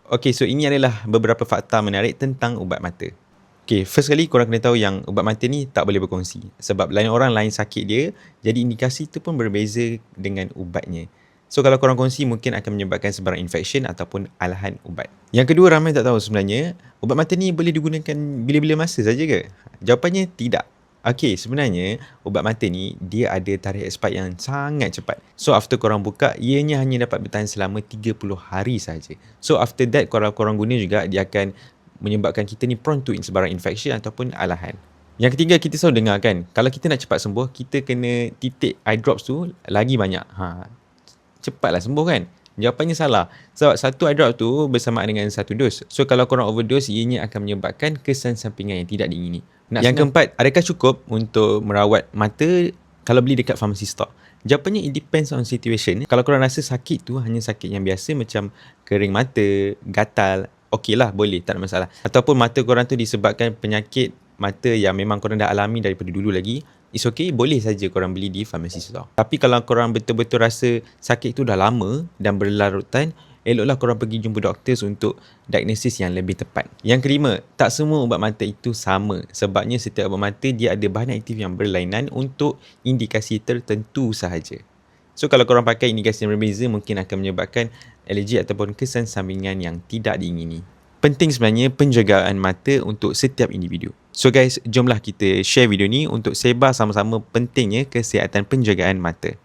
Okay, so ini adalah beberapa fakta menarik tentang ubat mata. Okay, first kali korang kena tahu yang ubat mata ni tak boleh berkongsi. Sebab lain orang lain sakit dia, jadi indikasi tu pun berbeza dengan ubatnya. So kalau korang kongsi mungkin akan menyebabkan sebarang infection ataupun alahan ubat. Yang kedua, ramai tak tahu sebenarnya ubat mata ni boleh digunakan bila-bila masa saja ke? Jawapannya tidak. Okay, sebenarnya ubat mata ni dia ada tarikh expired yang sangat cepat. So after korang buka, ianya hanya dapat bertahan selama 30 hari saja. So after that korang guna juga, dia akan menyebabkan kita ni prone to sebarang infection ataupun alahan. Yang ketiga, kita selalu dengar kan, kalau kita nak cepat sembuh, kita kena titik eye drops tu lagi banyak. Cepatlah sembuh kan? Jawapannya salah. Sebab satu eye drop tu bersamaan dengan satu dos. So kalau korang overdose, ianya akan menyebabkan kesan sampingan yang tidak diingini. Yang keempat, adakah cukup untuk merawat mata kalau beli dekat pharmacy store? Jawapannya it depends on situation. Kalau korang rasa sakit tu hanya sakit yang biasa macam kering mata, gatal, okey lah, boleh, tak ada masalah. Ataupun mata korang tu disebabkan penyakit mata yang memang korang dah alami daripada dulu lagi, it's okay, boleh saja korang beli di pharmacy store. Tapi kalau korang betul-betul rasa sakit tu dah lama dan berlarutan, eloklah korang pergi jumpa doktor untuk diagnosis yang lebih tepat. Yang kelima, tak semua ubat mata itu sama. Sebabnya setiap ubat mata dia ada bahan aktif yang berlainan untuk indikasi tertentu sahaja. So kalau korang pakai indikasi yang berbeza, mungkin akan menyebabkan alergi ataupun kesan sampingan yang tidak diingini. Penting sebenarnya penjagaan mata untuk setiap individu. So guys, jomlah kita share video ni untuk sebar sama-sama pentingnya kesihatan penjagaan mata.